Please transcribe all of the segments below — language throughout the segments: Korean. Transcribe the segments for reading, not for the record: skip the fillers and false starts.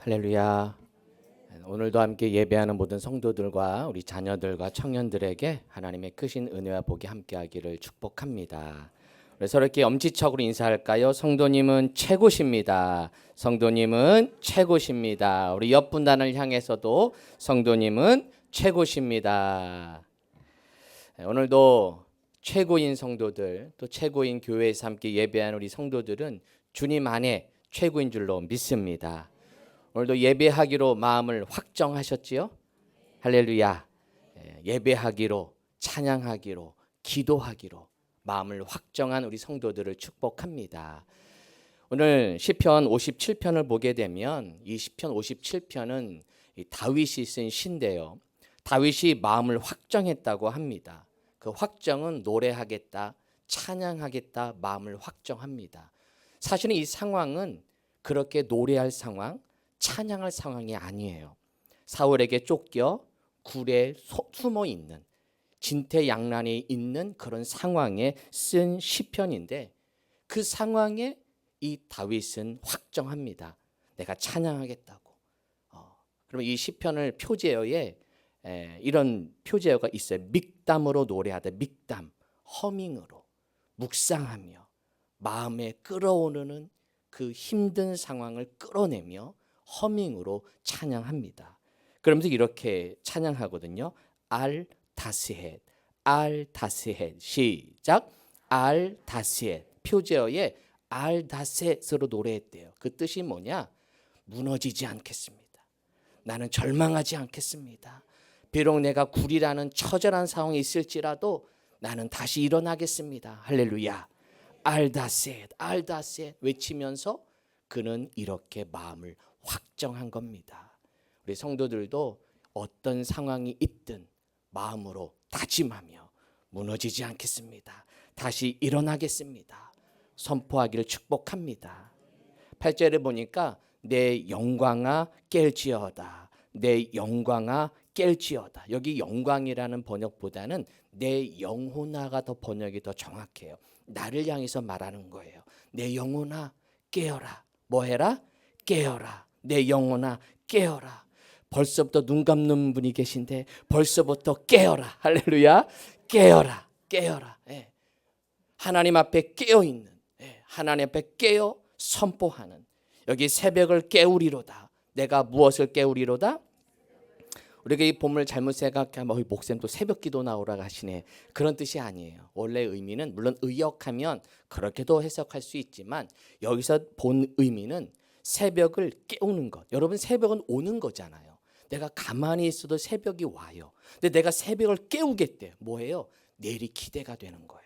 할렐루야. 오늘도 함께 예배하는 모든 성도들과 우리 자녀들과 청년들에게 하나님의 크신 은혜와 복이 함께하기를 축복합니다. 그래서 이렇게 엄지척으로 인사할까요? 성도님은 최고십니다. 성도님은 최고십니다. 우리 옆 분단을 향해서도 성도님은 최고십니다. 오늘도 최고인 성도들, 또 최고인 교회에서 함께 예배하는 우리 성도들은 주님 안에 최고인 줄로 믿습니다. 오늘도 예배하기로 마음을 확정하셨지요? 할렐루야. 예배하기로, 찬양하기로, 기도하기로 마음을 확정한 우리 성도들을 축복합니다. 오늘 시편 57편을 보게 되면 이 시편 57편은 다윗이 쓴 시인데요. 다윗이 마음을 확정했다고 합니다. 그 확정은 노래하겠다, 찬양하겠다 마음을 확정합니다. 사실은 이 상황은 그렇게 노래할 상황, 찬양할 상황이 아니에요. 사울에게 쫓겨 굴에 숨어 있는 진퇴양난이 있는 그런 상황에 쓴 시편인데 그 상황에 이 다윗은 확정합니다. 내가 찬양하겠다고. 그러면 이 시편을 표제어에 이런 표제어가 있어요. 믹담으로 노래하다. 믹담, 허밍으로 묵상하며 마음에 끌어오르는 그 힘든 상황을 끌어내며 허밍으로 찬양합니다. 그러면서 이렇게 찬양하거든요. 알 다스헷, 알 다스헷. 시작. 알 다스헷. 표제어에 알 다스헷으로 노래했대요. 그 뜻이 뭐냐? 무너지지 않겠습니다. 나는 절망하지 않겠습니다. 비록 내가 굴이라는 처절한 상황이 있을지라도 나는 다시 일어나겠습니다. 할렐루야. 알 다스헷, 알 다스헷 외치면서 그는 이렇게 마음을 확정한 겁니다. 우리 성도들도 어떤 상황이 있든 마음으로 다짐하며 무너지지 않겠습니다. 다시 일어나겠습니다. 선포하기를 축복합니다. 8절에 보니까 내 영광아 깰지어다. 내 영광아 깰지어다. 여기 영광이라는 번역보다는 내 영혼아가 더 번역이 더 정확해요. 나를 향해서 말하는 거예요. 내 영혼아 깨어라. 뭐 해라? 깨어라. 내 영혼아 깨어라. 벌써부터 눈 감는 분이 계신데 벌써부터 깨어라. 할렐루야. 깨어라. 깨어라. 하나님 앞에 깨어있는, 하나님 앞에 깨어 선포하는, 여기 새벽을 깨우리로다. 내가 무엇을 깨우리로다? 우리가 이 본문을 잘못 생각하면 목사님 또 새벽 기도 나오라고 하시네. 그런 뜻이 아니에요. 원래 의미는 물론 의역하면 그렇게도 해석할 수 있지만 여기서 본 의미는 새벽을 깨우는 것. 여러분 새벽은 오는 거잖아요. 내가 가만히 있어도 새벽이 와요. 근데 내가 새벽을 깨우겠대요. 뭐예요? 내일이 기대가 되는 거예요.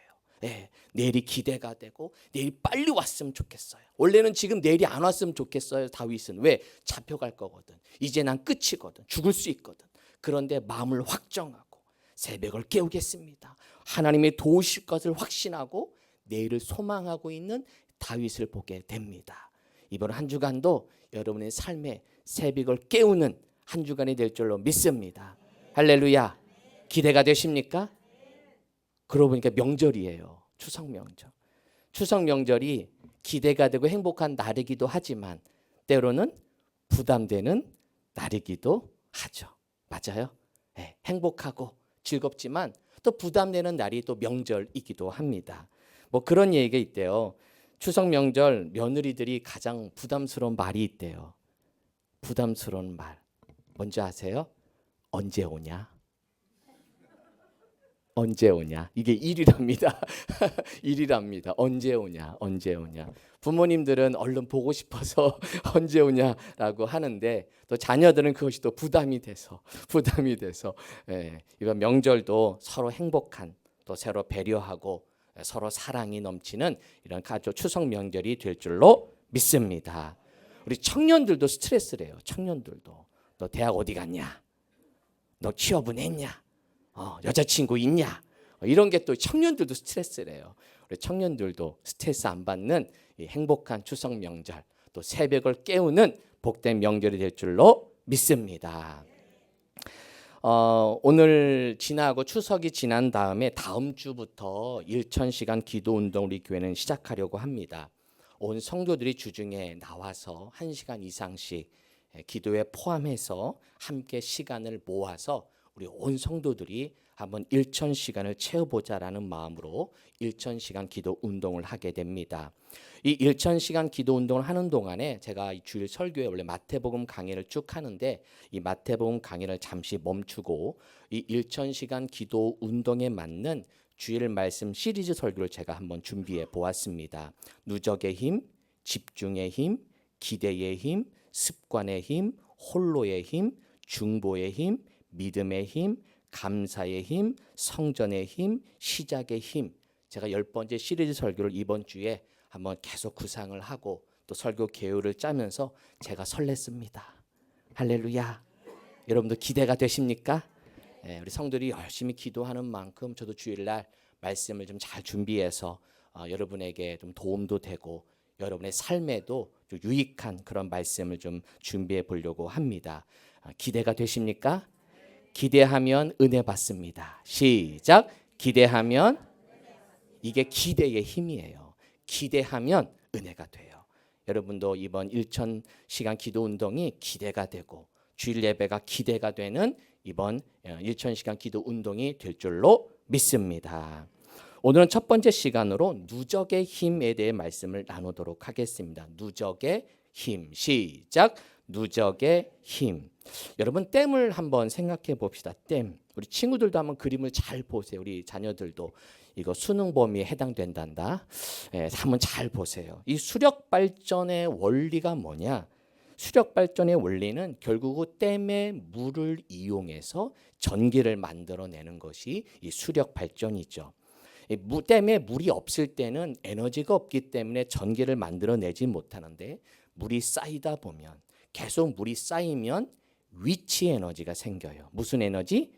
내일이 기대가 되고 내일 빨리 왔으면 좋겠어요. 원래는 지금 내일이 안 왔으면 좋겠어요. 다윗은. 왜? 잡혀갈 거거든. 이제 난 끝이거든. 죽을 수 있거든. 그런데 마음을 확정하고 새벽을 깨우겠습니다. 하나님이 도우실 것을 확신하고 내일을 소망하고 있는 다윗을 보게 됩니다. 이번 한 주간도 여러분의 삶에 새벽을 깨우는 한 주간이 될 줄로 믿습니다. 할렐루야. 기대가 되십니까? 그러고 보니까 명절이에요. 추석 명절. 추석 명절이 기대가 되고 행복한 날이기도 하지만 때로는 부담되는 날이기도 하죠. 맞아요? 행복하고 즐겁지만 또 부담되는 날이 또 명절이기도 합니다. 뭐 그런 얘기가 있대요. 추석 명절 며느리들이 가장 부담스러운 말이 있대요. 부담스러운 말. 뭔지 아세요? 언제 오냐? 언제 오냐? 이게 일이랍니다. 일이랍니다. 언제 오냐? 언제 오냐? 부모님들은 얼른 보고 싶어서 언제 오냐라고 하는데 또 자녀들은 그것이 또 부담이 돼서 이번 명절도 서로 행복한 또 서로 배려하고 서로 사랑이 넘치는 이런 가족 추석 명절이 될 줄로 믿습니다. 우리 청년들도 스트레스래요. 청년들도 너 대학 어디 갔냐? 너 취업은 했냐? 여자친구 있냐? 이런 게 또 청년들도 스트레스래요. 우리 청년들도 스트레스 안 받는 이 행복한 추석 명절, 또 새벽을 깨우는 복된 명절이 될 줄로 믿습니다. 오늘 지나고 추석이 지난 다음에 다음 주부터 1000시간 기도 운동 우리 교회는 시작하려고 합니다. 온 성도들이 주중에 나와서 1시간 이상씩 기도에 포함해서 함께 시간을 모아서 우리 온 성도들이 한번 1000시간을 채워보자라는 마음으로 1000시간 기도 운동을 하게 됩니다. 이 1000시간 기도 운동을 하는 동안에 제가 이 주일 설교에 원래 마태복음 강의를 쭉 하는데 이 마태복음 강의를 잠시 멈추고 이 1000시간 기도 운동에 맞는 주일 말씀 시리즈 설교를 제가 한번 준비해 보았습니다. 누적의 힘, 집중의 힘, 기대의 힘, 습관의 힘, 홀로의 힘, 중보의 힘, 믿음의 힘, 감사의 힘, 성전의 힘, 시작의 힘. 제가 10번째 시리즈 설교를 이번 주에 한번 계속 구상을 하고 또 설교 계율을 짜면서 제가 설렜습니다. 할렐루야. 여러분도 기대가 되십니까? 우리 성들이 열심히 기도하는 만큼 저도 주일날 말씀을 좀 잘 준비해서 여러분에게 좀 도움도 되고 여러분의 삶에도 좀 유익한 그런 말씀을 좀 준비해 보려고 합니다. 기대가 되십니까? 기대하면 은혜 받습니다. 시작. 기대하면 이게 기대의 힘이에요. 기대하면 은혜가 돼요. 여러분도 이번 1000시간 기도 운동이 기대가 되고 주일 예배가 기대가 되는 이번 1000시간 기도 운동이 될 줄로 믿습니다. 오늘은 첫 번째 시간으로 누적의 힘에 대해 말씀을 나누도록 하겠습니다. 누적의 힘. 시작. 누적의 힘. 여러분 댐을 한번 생각해 봅시다. 댐. 우리 친구들도 한번 그림을 잘 보세요. 우리 자녀들도 이거 수능 범위에 해당된단다. 한번 잘 보세요. 이 수력 발전의 원리가 뭐냐? 수력 발전의 원리는 결국 댐의 물을 이용해서 전기를 만들어내는 것이 이 수력 발전이죠. 댐에 물이 없을 때는 에너지가 없기 때문에 전기를 만들어내지 못하는데 물이 쌓이다 보면 계속 물이 쌓이면 위치 에너지가 생겨요. 무슨 에너지?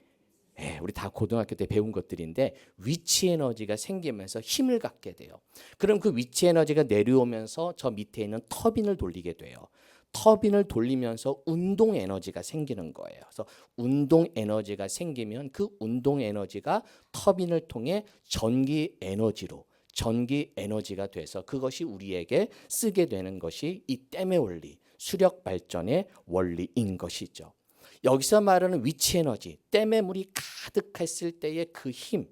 우리 다 고등학교 때 배운 것들인데 위치 에너지가 생기면서 힘을 갖게 돼요. 그럼 그 위치 에너지가 내려오면서 저 밑에 있는 터빈을 돌리게 돼요. 터빈을 돌리면서 운동 에너지가 생기는 거예요. 그래서 운동 에너지가 생기면 그 운동 에너지가 터빈을 통해 전기 에너지가 돼서 그것이 우리에게 쓰게 되는 것이 이 댐의 원리, 수력 발전의 원리인 것이죠. 여기서 말하는 위치 에너지, 댐에 물이 가득했을 때의 그 힘,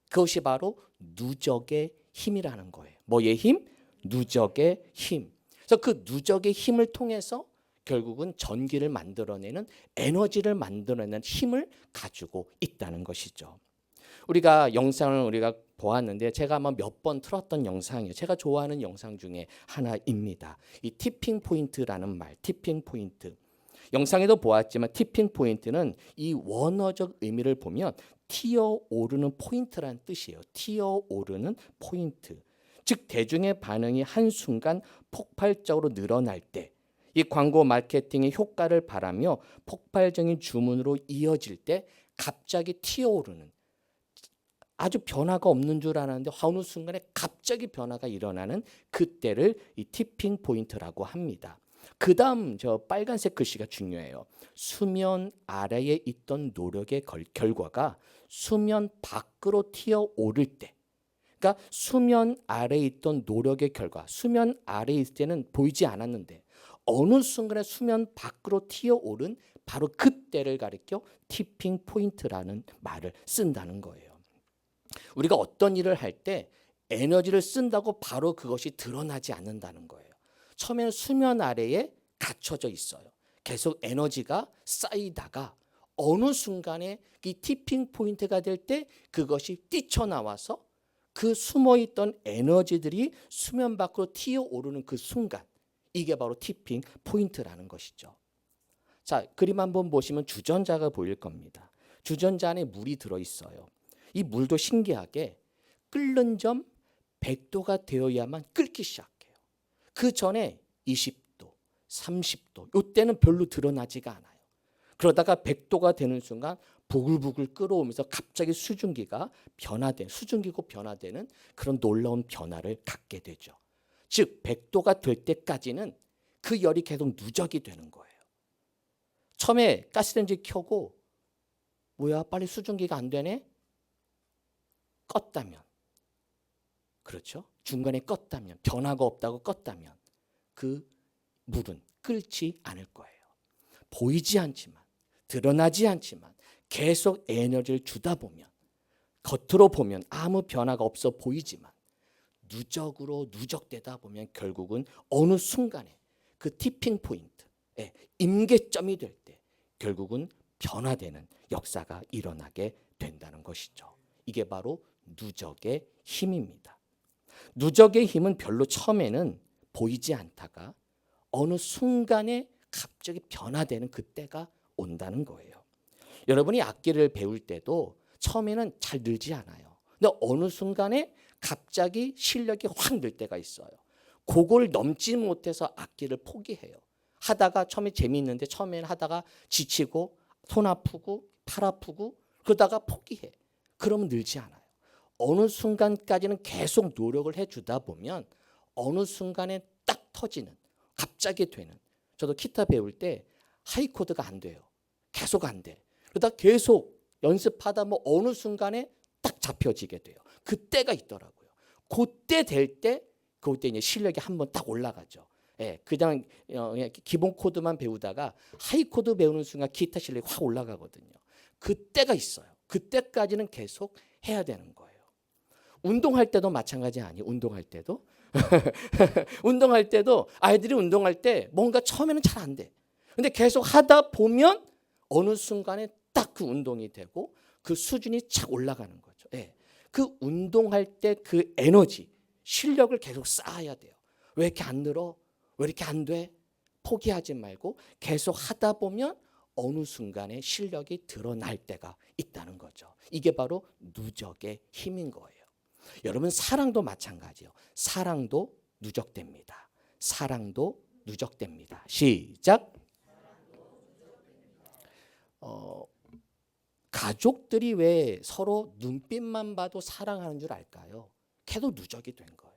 그것이 바로 누적의 힘이라는 거예요. 뭐의 힘? 누적의 힘. 그래서 그 누적의 힘을 통해서 결국은 전기를 만들어내는 에너지를 만들어내는 힘을 가지고 있다는 것이죠. 우리가 영상을 보았는데 제가 아마 몇 번 틀었던 영상이에요. 제가 좋아하는 영상 중에 하나입니다. 이 티핑 포인트라는 말, 티핑 포인트. 영상에도 보았지만 티핑 포인트는 이 원어적 의미를 보면 튀어 오르는 포인트라는 뜻이에요. 튀어 오르는 포인트. 즉 대중의 반응이 한순간 폭발적으로 늘어날 때, 이 광고 마케팅의 효과를 바라며 폭발적인 주문으로 이어질 때 갑자기 튀어오르는, 아주 변화가 없는 줄 알았는데 어느 순간에 갑자기 변화가 일어나는 그때를 이 티핑 포인트라고 합니다. 그 다음 저 빨간색 글씨가 중요해요. 수면 아래에 있던 노력의 결과가 수면 밖으로 튀어오를 때, 그러니까 수면 아래에 있던 노력의 결과, 수면 아래에 있을 때는 보이지 않았는데 어느 순간에 수면 밖으로 튀어오른 바로 그때를 가리켜 티핑 포인트라는 말을 쓴다는 거예요. 우리가 어떤 일을 할 때 에너지를 쓴다고 바로 그것이 드러나지 않는다는 거예요. 처음에는 수면 아래에 갇혀져 있어요. 계속 에너지가 쌓이다가 어느 순간에 이 티핑 포인트가 될 때 그것이 뛰쳐나와서 그 숨어있던 에너지들이 수면 밖으로 튀어오르는 그 순간, 이게 바로 티핑 포인트라는 것이죠. 자, 그림 한번 보시면 주전자가 보일 겁니다. 주전자 안에 물이 들어있어요. 이 물도 신기하게 끓는 점 100도가 되어야만 끓기 시작해요. 그 전에 20도, 30도, 이때는 별로 드러나지가 않아요. 그러다가 100도가 되는 순간 부글부글 끓어오면서 갑자기 수증기고 변화되는 그런 놀라운 변화를 갖게 되죠. 즉 100도가 될 때까지는 그 열이 계속 누적이 되는 거예요. 처음에 가스레인지 켜고 뭐야 빨리 수증기가 안 되네? 껐다면, 그렇죠? 중간에 껐다면, 변화가 없다고 껐다면 그 물은 끓지 않을 거예요. 보이지 않지만, 드러나지 않지만 계속 에너지를 주다 보면, 겉으로 보면 아무 변화가 없어 보이지만 누적으로 누적되다 보면 결국은 어느 순간에 그 티핑 포인트에 임계점이 될 때 결국은 변화되는 역사가 일어나게 된다는 것이죠. 이게 바로 누적의 힘입니다. 누적의 힘은 별로 처음에는 보이지 않다가 어느 순간에 갑자기 변화되는 그때가 온다는 거예요. 여러분이 악기를 배울 때도 처음에는 잘 늘지 않아요. 근데 어느 순간에 갑자기 실력이 확 늘 때가 있어요. 그걸 넘지 못해서 악기를 포기해요. 하다가 처음에 재미있는데 처음에는 하다가 지치고 손 아프고 팔 아프고 그러다가 포기해. 그러면 늘지 않아요. 어느 순간까지는 계속 노력을 해주다 보면 어느 순간에 딱 터지는, 갑자기 되는. 저도 기타 배울 때 하이 코드가 안 돼요. 계속 안 돼. 그러다 계속 연습하다 뭐 어느 순간에 딱 잡혀지게 돼요. 그때가 있더라고요. 그때 될 때, 그때 이제 실력이 한번 딱 올라가죠. 예, 그냥 기본 코드만 배우다가 하이 코드 배우는 순간 기타 실력이 확 올라가거든요. 그때가 있어요. 그때까지는 계속 해야 되는 거예요. 운동할 때도 마찬가지 아니에요. 운동할 때도 운동할 때도 아이들이 운동할 때 뭔가 처음에는 잘 안 돼. 근데 계속 하다 보면 어느 순간에 딱 그 운동이 되고 그 수준이 착 올라가는 거죠. 예. 그 운동할 때 그 에너지, 실력을 계속 쌓아야 돼요. 왜 이렇게 안 늘어? 왜 이렇게 안 돼? 포기하지 말고 계속 하다 보면 어느 순간에 실력이 드러날 때가 있다는 거죠. 이게 바로 누적의 힘인 거예요. 여러분, 사랑도 마찬가지예요. 사랑도 누적됩니다. 사랑도 누적됩니다. 시작. 가족들이 왜 서로 눈빛만 봐도 사랑하는 줄 알까요? 걔도 누적이 된 거예요.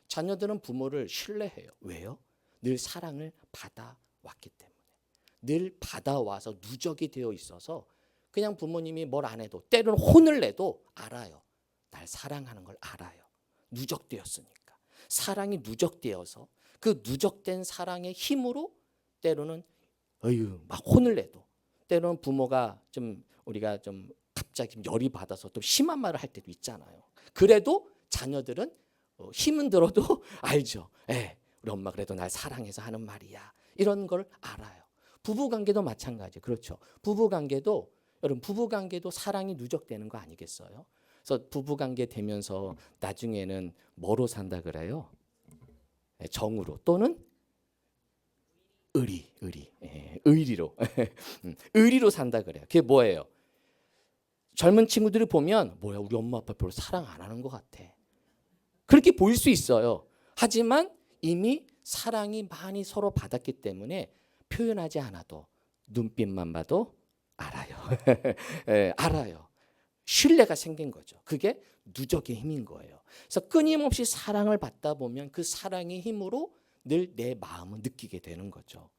자녀들은 부모를 신뢰해요. 왜요? 늘 사랑을 받아왔기 때문에. 늘 받아와서 누적이 되어 있어서 그냥 부모님이 뭘 안 해도, 때로는 혼을 내도 알아요. 날 사랑하는 걸 알아요. 누적되었으니까. 사랑이 누적되어서 그 누적된 사랑의 힘으로 때로는 막 혼을 내도, 때로는 부모가 우리가 갑자기 열이 받아서 또 심한 말을 할 때도 있잖아요. 그래도 자녀들은 힘은 들어도 알죠. 우리 엄마 그래도 날 사랑해서 하는 말이야. 이런 걸 알아요. 부부관계도 마찬가지. 그렇죠. 부부관계도 여러분, 부부관계도 사랑이 누적되는 거 아니겠어요? 그래서 부부관계 되면서 나중에는 뭐로 산다 그래요? 정으로 또는 의리로 의리로 산다 그래요. 그게 뭐예요? 젊은 친구들이 보면 뭐야, 우리 엄마 아빠 별로 사랑 안 하는 것 같아. 그렇게 보일 수 있어요. 하지만 이미 사랑이 많이 서로 받았기 때문에 표현하지 않아도 눈빛만 봐도 알아요. 알아요. 신뢰가 생긴 거죠. 그게 누적의 힘인 거예요. 그래서 끊임없이 사랑을 받다 보면 그 사랑의 힘으로 늘 내 마음을 느끼게 되는 거죠.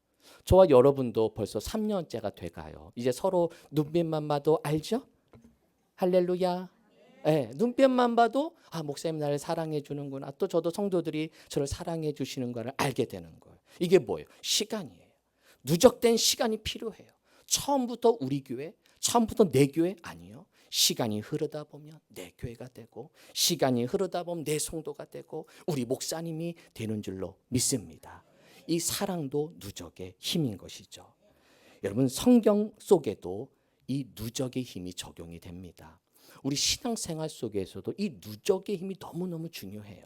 저와 여러분도 벌써 3년째가 돼가요. 이제 서로 눈빛만 봐도 알죠? 할렐루야. 눈빛만 봐도 목사님 나를 사랑해 주는구나. 또 저도 성도들이 저를 사랑해 주시는 것을 알게 되는 거예요. 이게 뭐예요? 시간이에요. 누적된 시간이 필요해요. 처음부터 우리 교회, 처음부터 내 교회 아니요. 시간이 흐르다 보면 내 교회가 되고, 시간이 흐르다 보면 내 성도가 되고, 우리 목사님이 되는 줄로 믿습니다. 이 사랑도 누적의 힘인 것이죠. 여러분, 성경 속에도 이 누적의 힘이 적용이 됩니다. 우리 신앙생활 속에서도 이 누적의 힘이 너무너무 중요해요.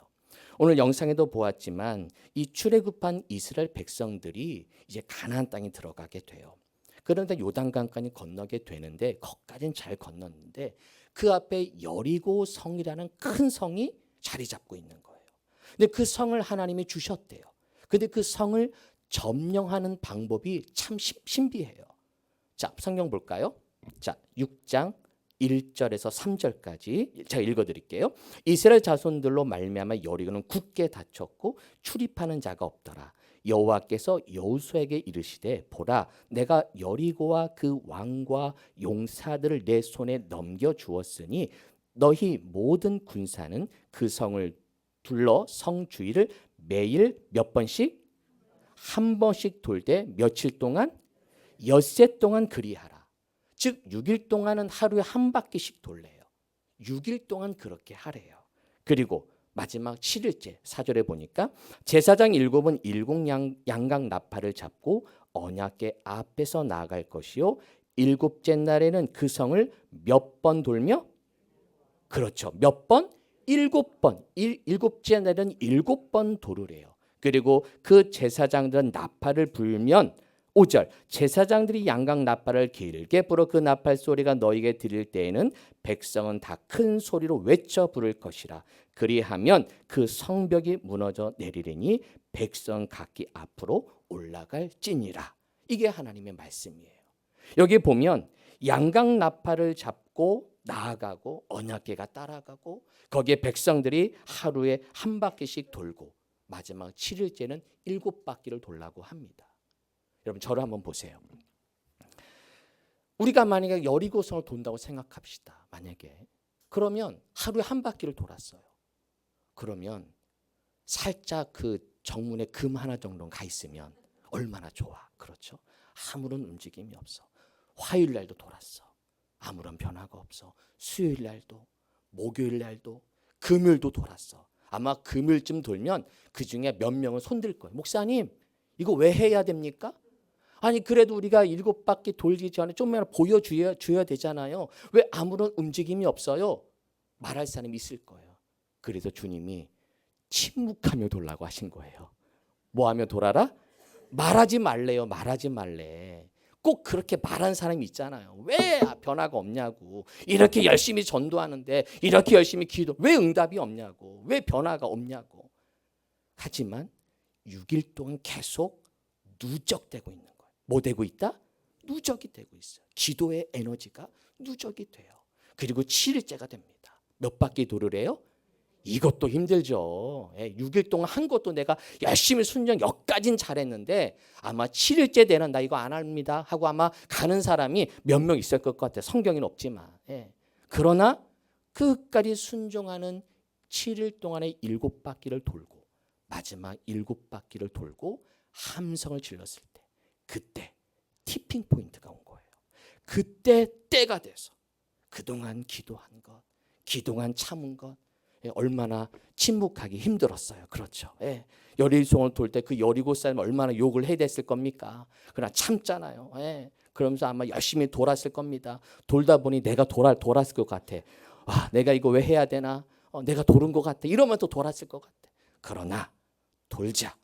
오늘 영상에도 보았지만 이 출애굽한 이스라엘 백성들이 이제 가나안 땅에 들어가게 돼요. 그런데 요단강까지 건너게 되는데 거기까지는 잘 건넜는데 그 앞에 여리고 성이라는 큰 성이 자리 잡고 있는 거예요. 근데 그 성을 하나님이 주셨대요. 근데 그 성을 점령하는 방법이 참 신비해요. 자, 성경 볼까요? 자, 6장 1절에서 3절까지 제가 읽어드릴게요. 이스라엘 자손들로 말미암아 여리고는 굳게 닫혔고 출입하는 자가 없더라. 여호와께서 여호수아에게 이르시되 보라, 내가 여리고와 그 왕과 용사들을 내 손에 넘겨 주었으니 너희 모든 군사는 그 성을 둘러 성 주위를 매일 몇 번씩? 한 번씩 돌 때 며칠 동안? 엿새 동안 그리하라. 즉 6일 동안은 하루에 한 바퀴씩 돌래요. 6일 동안 그렇게 하래요. 그리고 마지막 7일째 4절에 보니까 제사장 7은 일곱 양각 나팔을 잡고 언약궤 앞에서 나아갈 것이요 7째 날에는 그 성을 몇 번 돌며, 그렇죠, 몇 번? 7번. 7째 날은 7번 도르래요. 그리고 그 제사장들은 나팔을 불면 5절 제사장들이 양각 나팔을 길게 불어 그 나팔 소리가 너에게 들릴 때에는 백성은 다 큰 소리로 외쳐 부를 것이라. 그리하면 그 성벽이 무너져 내리리니 백성 각기 앞으로 올라갈지니라. 이게 하나님의 말씀이에요. 여기 보면 양각 나팔을 잡고 나아가고 언약궤가 따라가고 거기에 백성들이 하루에 한 바퀴씩 돌고 마지막 7일째는 7바퀴를 돌라고 합니다. 여러분 저를 한번 보세요. 우리가 만약에 여리고성을 돈다고 생각합시다. 만약에 그러면 하루에 한 바퀴를 돌았어요. 그러면 살짝 그 정문에 금 하나 정도 가 있으면 얼마나 좋아. 그렇죠? 아무런 움직임이 없어. 화요일 날도 돌았어. 아무런 변화가 없어. 수요일 날도, 목요일 날도, 금요일도 돌았어. 아마 금요일쯤 돌면 그중에 몇 명은 손들 거예요. 목사님 이거 왜 해야 됩니까? 아니 그래도 우리가 7바퀴 돌기 전에 좀만 보여줘야 되잖아요. 왜 아무런 움직임이 없어요? 말할 사람이 있을 거예요. 그래서 주님이 침묵하며 돌라고 하신 거예요. 뭐하며 돌아라? 말하지 말래요. 말하지 말래. 꼭 그렇게 말하는 사람이 있잖아요. 왜 변화가 없냐고. 이렇게 열심히 전도하는데 이렇게 열심히 기도 왜 응답이 없냐고. 왜 변화가 없냐고. 하지만 6일 동안 계속 누적되고 있는 거예요. 뭐 되고 있다? 누적이 되고 있어요. 기도의 에너지가 누적이 돼요. 그리고 7일째가 됩니다. 몇 바퀴 도르래요? 이것도 힘들죠. 6일 동안 한 것도 내가 열심히 순종 여기까지는 잘했는데 아마 7일째 되는 나 이거 안 합니다 하고 아마 가는 사람이 몇 명 있을 것 같아요. 성경에는 없지만. 그러나 끝까지 순종하는 7일 동안의 7바퀴를 돌고 마지막 7바퀴를 돌고 함성을 질렀을 때 그때 티핑 포인트가 온 거예요. 그때 때가 돼서 그동안 기도한 것, 그동안 참은 것 얼마나 침묵하기 힘들었어요. 그렇죠. 여리고성을 돌 때 그 여리고 사람 얼마나 욕을 해야 됐을 겁니까? 그러나 참잖아요. 그러면서 아마 열심히 돌았을 겁니다. 돌다 보니 내가 돌았을 것 같아. 아, 내가 이거 왜 해야 되나? 내가 돌은 것 같아. 이러면 또 돌았을 것 같아. 그러나 돌자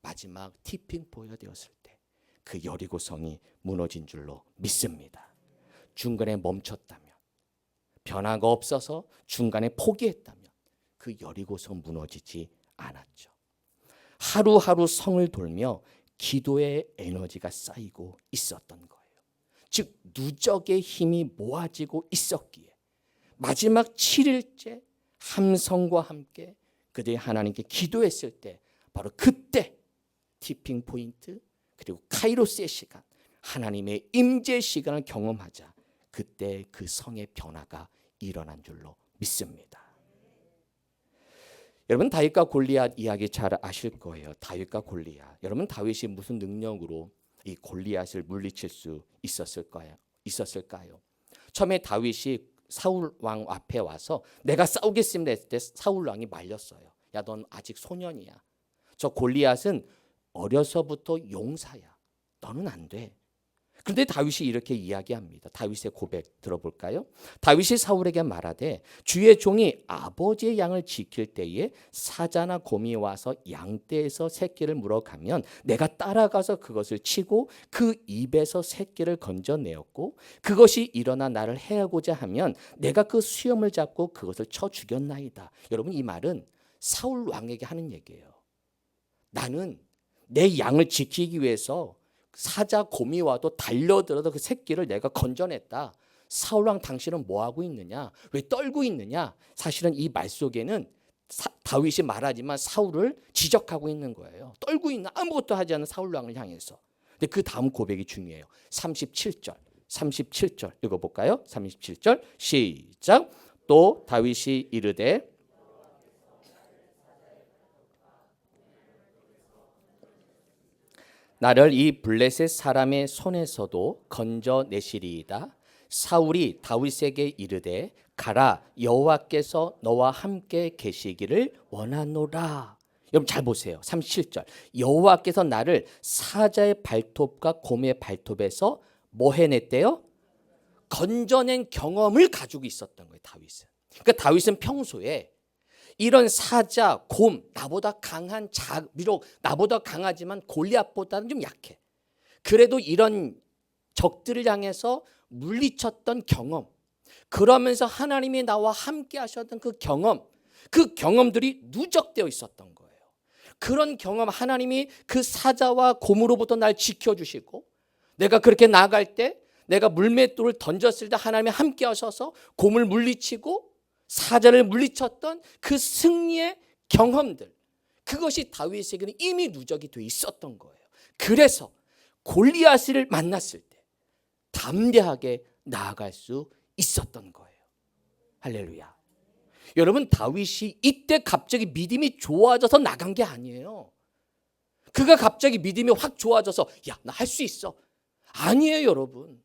마지막 티핑 포인트가 되었을 때 그 여리고성이 무너진 줄로 믿습니다. 중간에 멈췄다면 변화가 없어서 중간에 포기했다면 그 여리고성 무너지지 않았죠. 하루하루 성을 돌며 기도의 에너지가 쌓이고 있었던 거예요. 즉 누적의 힘이 모아지고 있었기에 마지막 7일째 함성과 함께 그들이 하나님께 기도했을 때 바로 그때 티핑 포인트 그리고 카이로스의 시간 하나님의 임재 시간을 경험하자 그때 그 성의 변화가 일어난 줄로 믿습니다. 여러분 다윗과 골리앗 이야기 잘 아실 거예요. 다윗과 골리앗. 여러분 다윗이 무슨 능력으로 이 골리앗을 물리칠 수 있었을까요? 처음에 다윗이 사울 왕 앞에 와서 내가 싸우겠습니다 했을 때 사울 왕이 말렸어요. 야, 넌 아직 소년이야. 저 골리앗은 어려서부터 용사야. 너는 안 돼. 그런데 다윗이 이렇게 이야기합니다. 다윗의 고백 들어볼까요? 다윗이 사울에게 말하되 주의 종이 아버지의 양을 지킬 때에 사자나 곰이 와서 양떼에서 새끼를 물어가면 내가 따라가서 그것을 치고 그 입에서 새끼를 건져내었고 그것이 일어나 나를 해하고자 하면 내가 그 수염을 잡고 그것을 쳐 죽였나이다. 여러분 이 말은 사울 왕에게 하는 얘기예요. 나는 내 양을 지키기 위해서 사자 곰이 와도 달려들어도 그 새끼를 내가 건져냈다. 사울왕 당신은 뭐하고 있느냐? 왜 떨고 있느냐? 사실은 이 말 속에는 다윗이 말하지만 사울을 지적하고 있는 거예요. 떨고 있는 아무것도 하지 않은 사울왕을 향해서. 근데 그 다음 고백이 중요해요. 37절 읽어볼까요? 37절 시작. 또 다윗이 이르되 나를 이 블레셋 사람의 손에서도 건져내시리이다. 사울이 다윗에게 이르되 가라, 여호와께서 너와 함께 계시기를 원하노라. 여러분 잘 보세요. 37절. 여호와께서 나를 사자의 발톱과 곰의 발톱에서 뭐 해냈대요? 건져낸 경험을 가지고 있었던 거예요, 다윗은. 그러니까 다윗은 평소에 이런 사자, 곰, 나보다 강한 비록 나보다 강하지만 골리앗보다는 좀 약해. 그래도 이런 적들을 향해서 물리쳤던 경험, 그러면서 하나님이 나와 함께 하셨던 그 경험들이 누적되어 있었던 거예요. 그런 경험, 하나님이 그 사자와 곰으로부터 날 지켜주시고, 내가 그렇게 나아갈 때, 내가 물맷돌을 던졌을 때 하나님이 함께 하셔서 곰을 물리치고 사자를 물리쳤던 그 승리의 경험들, 그것이 다윗에게는 이미 누적이 돼 있었던 거예요. 그래서 골리앗을 만났을 때 담대하게 나아갈 수 있었던 거예요. 할렐루야. 여러분, 다윗이 이때 갑자기 믿음이 좋아져서 나간 게 아니에요. 그가 갑자기 믿음이 확 좋아져서 야, 나 할 수 있어. 아니에요, 여러분.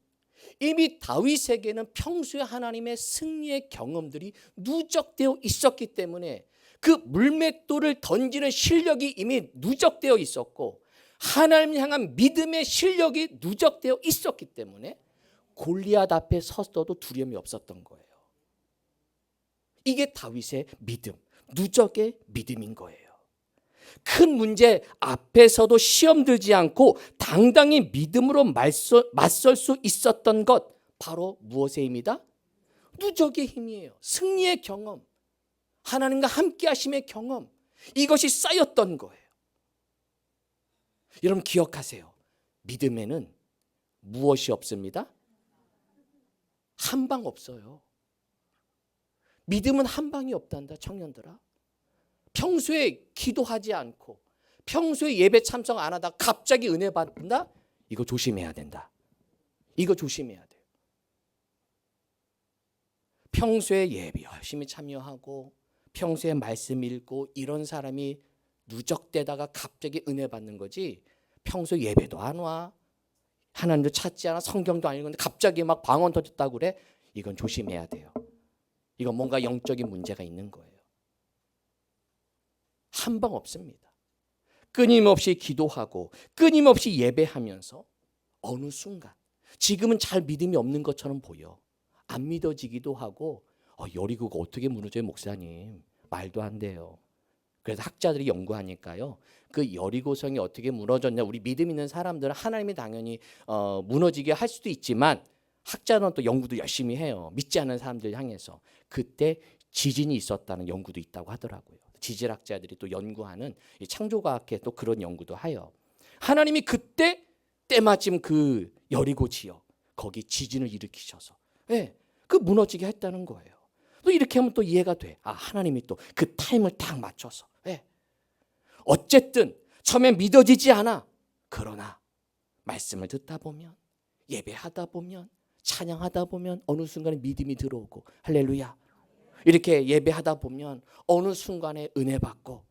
이미 다윗에게는 평소에 하나님의 승리의 경험들이 누적되어 있었기 때문에 그 물맷돌을 던지는 실력이 이미 누적되어 있었고, 하나님 향한 믿음의 실력이 누적되어 있었기 때문에 골리앗 앞에 섰어도 두려움이 없었던 거예요. 이게 다윗의 믿음, 누적의 믿음인 거예요. 큰 문제 앞에서도 시험 들지 않고 당당히 믿음으로 맞설 수 있었던 것, 바로 무엇의 힘이다? 누적의 힘이에요. 승리의 경험, 하나님과 함께 하심의 경험, 이것이 쌓였던 거예요. 여러분 기억하세요. 믿음에는 무엇이 없습니다? 한 방 없어요. 믿음은 한 방이 없단다, 청년들아. 평소에 기도하지 않고 평소에 예배 참석 안 하다 갑자기 은혜 받는다? 이거 조심해야 된다. 이거 조심해야 돼요. 평소에 예배 열심히 참여하고 평소에 말씀 읽고 이런 사람이 누적되다가 갑자기 은혜 받는 거지, 평소에 예배도 안 와, 하나님도 찾지 않아, 성경도 안 읽는데 갑자기 막 방언 터졌다고 그래? 이건 조심해야 돼요. 이건 뭔가 영적인 문제가 있는 거예요. 한 방 없습니다. 끊임없이 기도하고 끊임없이 예배하면서 어느 순간, 지금은 잘 믿음이 없는 것처럼 보여. 안 믿어지기도 하고, 여리고가 어떻게 무너져요, 목사님? 말도 안 돼요. 그래서 학자들이 연구하니까요, 그 여리고성이 어떻게 무너졌냐, 우리 믿음 있는 사람들은 하나님이 당연히 무너지게 할 수도 있지만, 학자는 또 연구도 열심히 해요. 믿지 않는 사람들 향해서. 그때 지진이 있었다는 연구도 있다고 하더라고요. 지질학자들이 또 연구하는 창조과학회 또 그런 연구도 해요. 하나님이 그때 때마침 그 여리고 지역 거기 지진을 일으키셔서 그 무너지게 했다는 거예요. 또 이렇게 하면 또 이해가 돼. 하나님이 또 그 타임을 딱 맞춰서. 어쨌든 처음엔 믿어지지 않아. 그러나 말씀을 듣다 보면, 예배하다 보면, 찬양하다 보면 어느 순간에 믿음이 들어오고, 할렐루야. 이렇게 예배하다 보면 어느 순간에 은혜 받고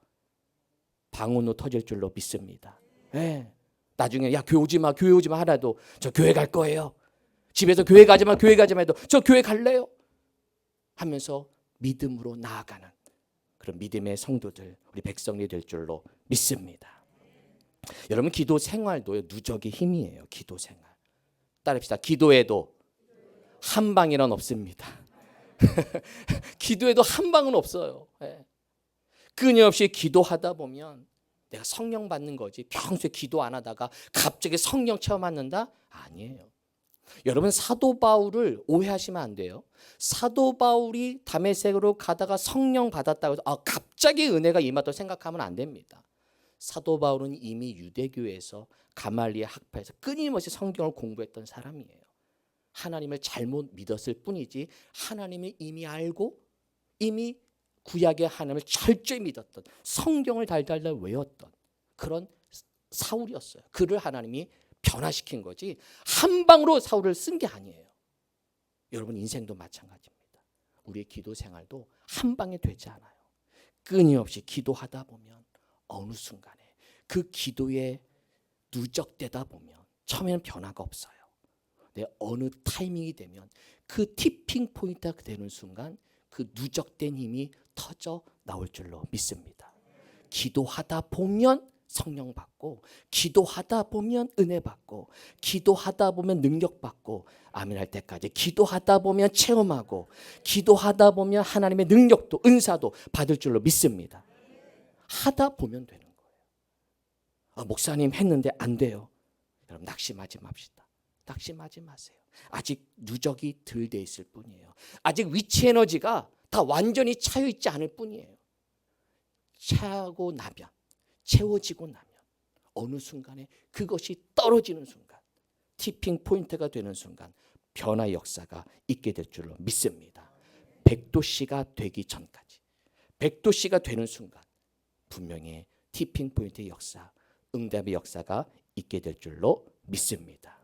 방언으로 터질 줄로 믿습니다. 나중에 야, 교회 오지 마 하라도 저 교회 갈 거예요. 집에서 교회 가지 마 해도 저 교회 갈래요 하면서 믿음으로 나아가는 그런 믿음의 성도들, 우리 백성이 될 줄로 믿습니다. 여러분, 기도 생활도 누적의 힘이에요. 기도 생활 따릅시다. 기도에도 한 방이란 없습니다. 기도에도 한 방은 없어요. 끊임없이 기도하다 보면 내가 성령 받는 거지, 평소에 기도 안 하다가 갑자기 성령 체험받는다? 아니에요. 여러분, 사도 바울을 오해하시면 안 돼요. 사도 바울이 다메섹으로 가다가 성령 받았다고 해서 갑자기 은혜가 임하다고 생각하면 안 됩니다. 사도 바울은 이미 유대교에서 가말리의 학파에서 끊임없이 성경을 공부했던 사람이에요. 하나님을 잘못 믿었을 뿐이지 하나님을 이미 알고 이미 구약의 하나님을 철저히 믿었던, 성경을 달달달 외웠던 그런 사울이었어요. 그를 하나님이 변화시킨 거지 한 방으로 사울을 쓴 게 아니에요. 여러분, 인생도 마찬가지입니다. 우리의 기도 생활도 한 방에 되지 않아요. 끊임없이 기도하다 보면 어느 순간에 그 기도의 누적되다 보면 처음에는 변화가 없어요. 근데 어느 타이밍이 되면 그 티핑 포인트가 되는 순간 그 누적된 힘이 터져 나올 줄로 믿습니다. 기도하다 보면 성령 받고, 기도하다 보면 은혜 받고, 기도하다 보면 능력 받고, 아멘 할 때까지 기도하다 보면 체험하고, 기도하다 보면 하나님의 능력도 은사도 받을 줄로 믿습니다. 하다 보면 되는 거예요. 목사님 했는데 안 돼요. 여러분 낙심하지 맙시다. 낙심하지 마세요. 아직 누적이 덜 돼 있을 뿐이에요. 아직 위치 에너지가 다 완전히 차여 있지 않을 뿐이에요. 차고 나면, 채워지고 나면 어느 순간에 그것이 떨어지는 순간, 티핑 포인트가 되는 순간 변화의 역사가 있게 될 줄로 믿습니다. 백도씨가 되기 전까지, 백도씨가 되는 순간 분명히 티핑 포인트의 역사, 응답의 역사가 있게 될 줄로 믿습니다.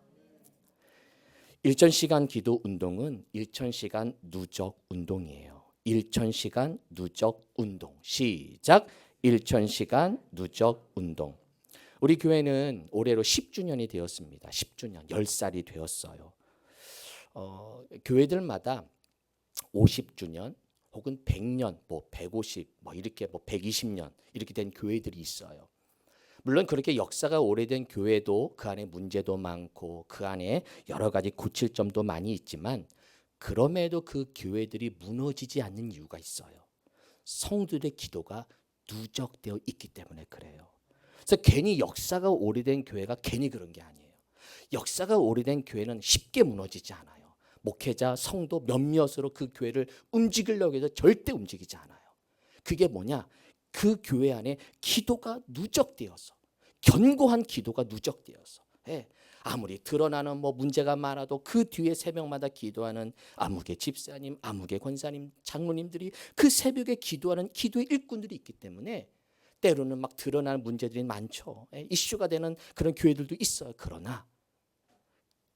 1000시간 기도 운동은 1000시간 누적 운동이에요. 1000시간 누적 운동. 시작. 1000시간 누적 운동. 우리 교회는 올해로 10주년이 되었습니다. 10주년, 10살이 되었어요. 교회들마다 50주년 혹은 100년, 150, 이렇게 120년 이렇게 된 교회들이 있어요. 물론 그렇게 역사가 오래된 교회도 그 안에 문제도 많고 그 안에 여러 가지 고칠 점도 많이 있지만 그럼에도 그 교회들이 무너지지 않는 이유가 있어요. 성도들의 기도가 누적되어 있기 때문에 그래요. 그래서 괜히 역사가 오래된 교회가 괜히 그런 게 아니에요. 역사가 오래된 교회는 쉽게 무너지지 않아요. 목회자, 성도 몇몇으로 그 교회를 움직이려고 해서 절대 움직이지 않아요. 그게 뭐냐? 그 교회 안에 기도가 누적되어서, 견고한 기도가 누적되어서, 아무리 드러나는 문제가 많아도 그 뒤에 새벽마다 기도하는 아무개 집사님, 아무개 권사님, 장로님들이 그 새벽에 기도하는 기도의 일꾼들이 있기 때문에 때로는 드러나는 문제들이 많죠. 이슈가 되는 그런 교회들도 있어요. 그러나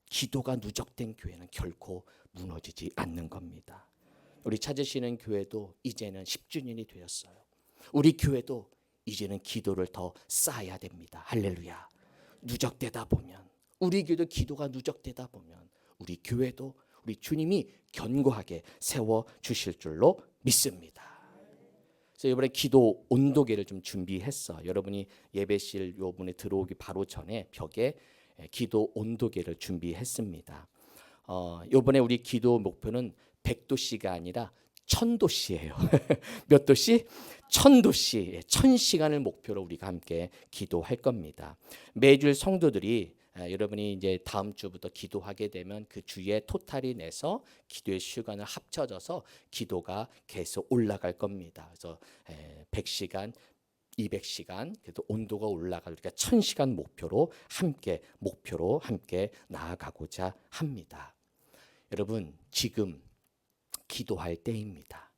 기도가 누적된 교회는 결코 무너지지 않는 겁니다. 우리 찾으시는 교회도 이제는 10주년이 되었어요. 우리 교회도 이제는 기도를 더 쌓아야 됩니다. 할렐루야. 누적되다 보면, 우리 교회도 기도가 누적되다 보면 우리 교회도 우리 주님이 견고하게 세워주실 줄로 믿습니다. 그래서 이번에 기도 온도계를 좀 준비했어. 여러분이 예배실 요번에 들어오기 바로 전에 벽에 기도 온도계를 준비했습니다. 요번에 우리 기도 목표는 100도씨가 아니라 1000도씨예요. 몇 도씨? 1000도씨, 1000시간을 목표로 우리가 함께 기도할 겁니다. 매주 성도들이 여러분이 이제 다음 주부터 기도하게 되면 그 주에 토탈이 내서 기도의 시간을 합쳐져서 기도가 계속 올라갈 겁니다. 그래서 100시간, 200시간, 그래도 온도가 올라가니까 1000시간 목표로 함께 나아가고자 합니다. 여러분, 지금 기도할 때입니다.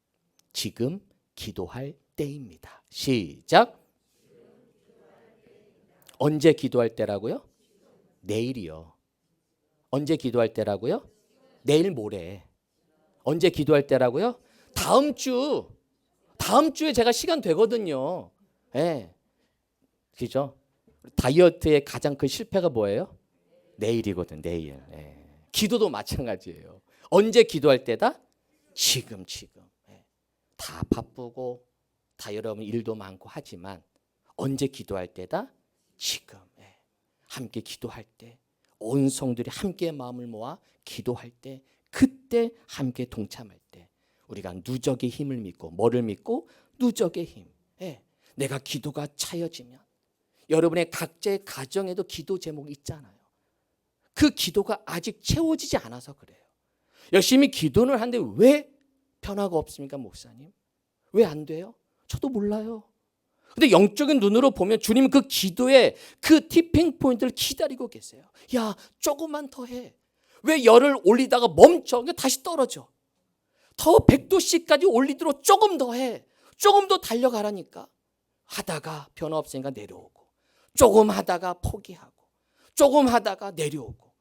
지금 기도할 때입니다. 시작. 언제 기도할 때라고요? 내일이요. 언제 기도할 때라고요? 내일 모레. 언제 기도할 때라고요? 다음 주에 제가 시간 되거든요. 그죠? 다이어트의 가장 큰 실패가 뭐예요? 내일이거든, 내일. 기도도 마찬가지예요. 언제 기도할 때다? 지금. 다 바쁘고 다 여러분 일도 많고 하지만 언제 기도할 때다? 지금. 함께 기도할 때, 온 성들이 함께 마음을 모아 기도할 때, 그때 함께 동참할 때 우리가 누적의 힘을 믿고, 뭐를 믿고? 누적의 힘. 내가 기도가 차여지면 여러분의 각자의 가정에도 기도 제목이 있잖아요. 그 기도가 아직 채워지지 않아서 그래요. 열심히 기도를 하는데 왜 변화가 없습니까, 목사님? 왜 안 돼요? 저도 몰라요. 근데 영적인 눈으로 보면 주님은 그 기도의 그 티핑 포인트를 기다리고 계세요. 야, 조금만 더 해. 왜 열을 올리다가 멈춰? 다시 떨어져. 더 100도씨까지 올리도록 조금 더 해. 조금 더 달려가라니까. 하다가 변화 없으니까 내려오고, 조금 하다가 포기하고, 조금 하다가 내려오고.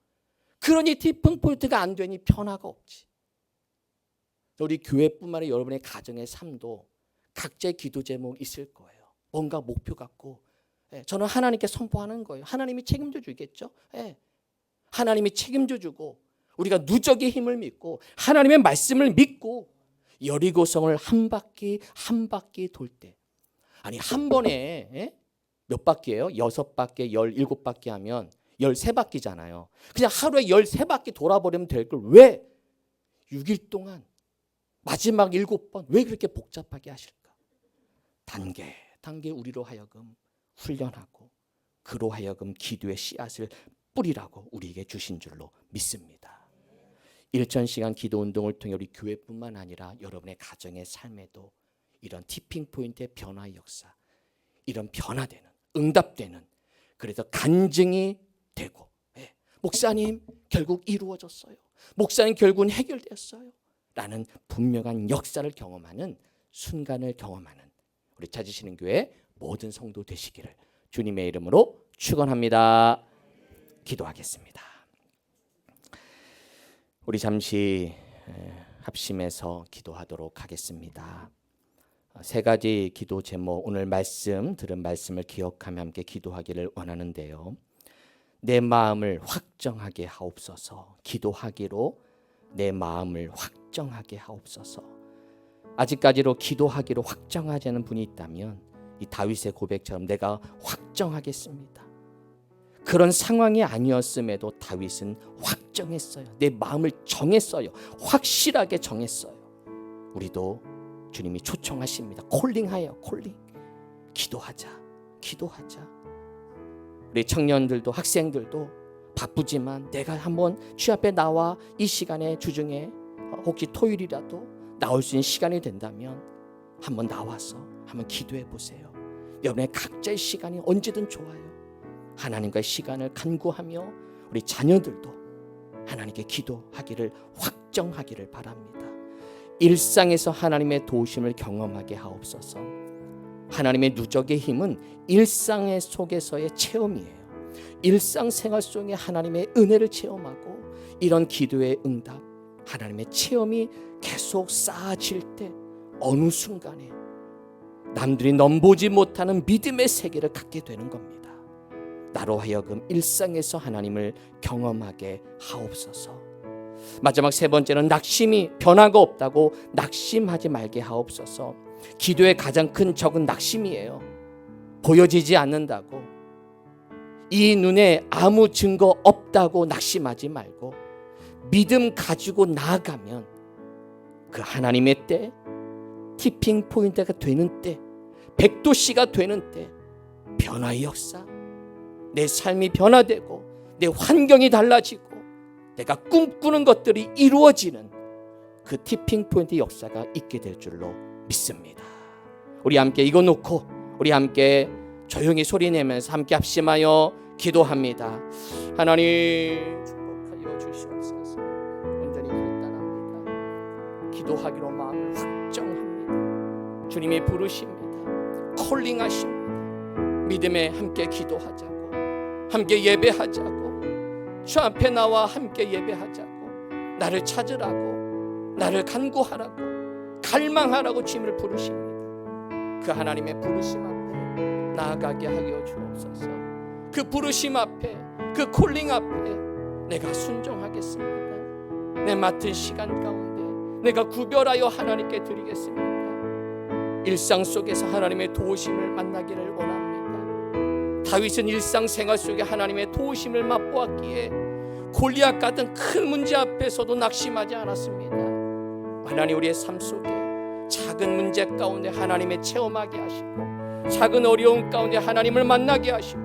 그러니 티핑 포인트가 안 되니 변화가 없지. 우리 교회뿐만 아니라 여러분의 가정의 삶도 각자의 기도 제목 있을 거예요. 뭔가 목표 갖고 저는 하나님께 선포하는 거예요. 하나님이 책임져 주겠죠. 하나님이 책임져 주고 우리가 누적의 힘을 믿고 하나님의 말씀을 믿고 여리고성을 한 바퀴 돌 때, 아니 한 번에 몇 바퀴예요? 6바퀴, 17바퀴 하면 13바퀴잖아요. 그냥 하루에 13바퀴 돌아버리면 될 걸 왜 6일 동안 마지막 7번 왜 그렇게 복잡하게 하실까? 단계 우리로 하여금 훈련하고 그로 하여금 기도의 씨앗을 뿌리라고 우리에게 주신 줄로 믿습니다. 일전시간 기도 운동을 통해 우리 교회뿐만 아니라 여러분의 가정의 삶에도 이런 티핑 포인트의 변화의 역사, 이런 변화되는, 응답되는, 그래서 간증이 되고, 목사님 결국 이루어졌어요, 목사님 결국은 해결되었어요 라는 분명한 역사를 경험하는 순간을 경험하는 우리 찾으시는 교회 모든 성도 되시기를 주님의 이름으로 축원합니다. 기도하겠습니다. 우리 잠시 합심해서 기도하도록 하겠습니다. 세 가지 기도 제목, 오늘 말씀 들은 말씀을 기억하며 함께 기도하기를 원하는데요. 내 마음을 확정하게 하옵소서. 기도하기로 내 마음을 확정하게 하옵소서. 아직까지로 기도하기로 확정하지 않은 분이 있다면 이 다윗의 고백처럼 내가 확정하겠습니다. 그런 상황이 아니었음에도 다윗은 확정했어요. 내 마음을 정했어요. 확실하게 정했어요. 우리도 주님이 초청하십니다. 콜링하여 콜링. 기도하자. 우리 청년들도 학생들도 바쁘지만 내가 한번 주 앞에 나와 이 시간에 주중에 혹시 토요일이라도 나올 수 있는 시간이 된다면 한번 나와서 한번 기도해 보세요. 여러분의 각자의 시간이 언제든 좋아요. 하나님과의 시간을 간구하며 우리 자녀들도 하나님께 기도하기를 확정하기를 바랍니다. 일상에서 하나님의 도우심을 경험하게 하옵소서. 하나님의 누적의 힘은 일상의 속에서의 체험이에요. 일상생활 속에 하나님의 은혜를 체험하고 이런 기도의 응답, 하나님의 체험이 계속 쌓아질 때 어느 순간에 남들이 넘보지 못하는 믿음의 세계를 갖게 되는 겁니다. 나로 하여금 일상에서 하나님을 경험하게 하옵소서. 마지막 세 번째는 낙심이 변화가 없다고 낙심하지 말게 하옵소서. 기도의 가장 큰 적은 낙심이에요. 보여지지 않는다고, 이 눈에 아무 증거 없다고 낙심하지 말고 믿음 가지고 나아가면 그 하나님의 때, 티핑 포인트가 되는 때, 백도씨가 되는 때 변화의 역사, 내 삶이 변화되고 내 환경이 달라지고 내가 꿈꾸는 것들이 이루어지는 그 티핑 포인트 역사가 있게 될 줄로 믿습니다. 우리 함께 이거 놓고 우리 함께 조용히 소리내면서 함께 합심하여 기도합니다. 하나님 축복하여 주시옵소서. 온전히 결단합니다. 기도하기로 마음을 확정합니다. 주님이 부르십니다. 콜링하십니다. 믿음에 함께 기도하자고, 함께 예배하자고, 주 앞에 나와 함께 예배하자고, 나를 찾으라고, 나를 간구하라고, 갈망하라고 주님을 부르십니다. 그 하나님의 부르심 앞에 나아가게 하여 주옵소서. 그 부르심 앞에, 그 콜링 앞에 내가 순종하겠습니다. 내 맡은 시간 가운데 내가 구별하여 하나님께 드리겠습니다. 일상 속에서 하나님의 도우심을 만나기를 원합니다. 다윗은 일상생활 속에 하나님의 도우심을 맛보았기에 골리앗 같은 큰 문제 앞에서도 낙심하지 않았습니다. 하나님, 우리의 삶 속에 작은 문제 가운데 하나님의 체험하게 하시고 작은 어려움 가운데 하나님을 만나게 하시고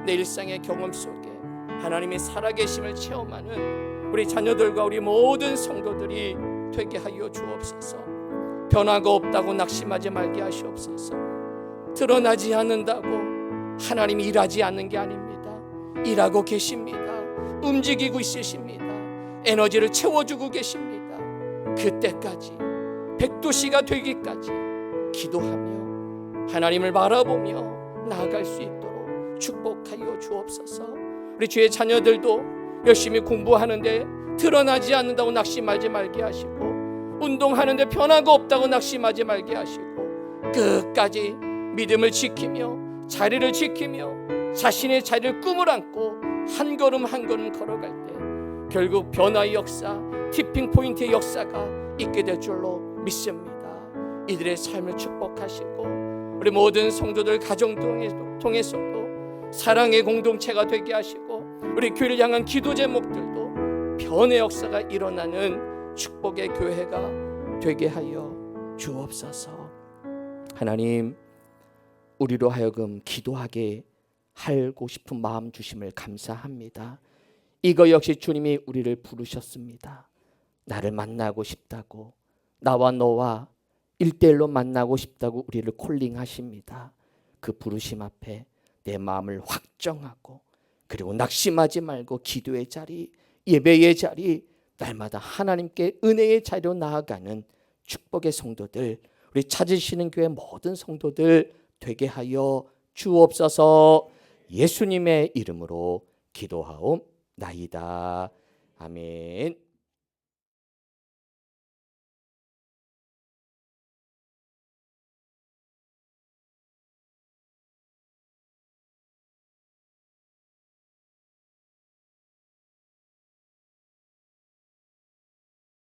내 일상의 경험 속에 하나님의 살아계심을 체험하는 우리 자녀들과 우리 모든 성도들이 되게 하여 주옵소서. 변화가 없다고 낙심하지 말게 하시옵소서. 드러나지 않는다고 하나님이 일하지 않는 게 아닙니다. 일하고 계십니다. 움직이고 있으십니다. 에너지를 채워주고 계십니다. 그때까지 백도씨가 되기까지 기도하며 하나님을 바라보며 나아갈 수 있도록 축복하여 주옵소서. 우리 주의 자녀들도 열심히 공부하는데 드러나지 않는다고 낙심하지 말게 하시고, 운동하는데 변화가 없다고 낙심하지 말게 하시고, 끝까지 믿음을 지키며 자리를 지키며 자신의 자리를 꿈을 안고 한 걸음 한 걸음 걸어갈 때 결국 변화의 역사, 티핑 포인트의 역사가 있게 될 줄로 믿습니다. 이들의 삶을 축복하시고 우리 모든 성도들 가정 통해서도 사랑의 공동체가 되게 하시고 우리 교회를 향한 기도 제목들도 변의 역사가 일어나는 축복의 교회가 되게 하여 주옵소서. 하나님, 우리로 하여금 기도하게 하고 싶은 마음 주심을 감사합니다. 이거 역시 주님이 우리를 부르셨습니다. 나를 만나고 싶다고, 나와 너와 1대1로 만나고 싶다고 우리를 콜링하십니다. 그 부르심 앞에 내 마음을 확정하고 그리고 낙심하지 말고 기도의 자리, 예배의 자리, 날마다 하나님께 은혜의 자리로 나아가는 축복의 성도들, 우리 찾으시는 교회 모든 성도들 되게 하여 주옵소서. 예수님의 이름으로 기도하옵나이다. 아멘.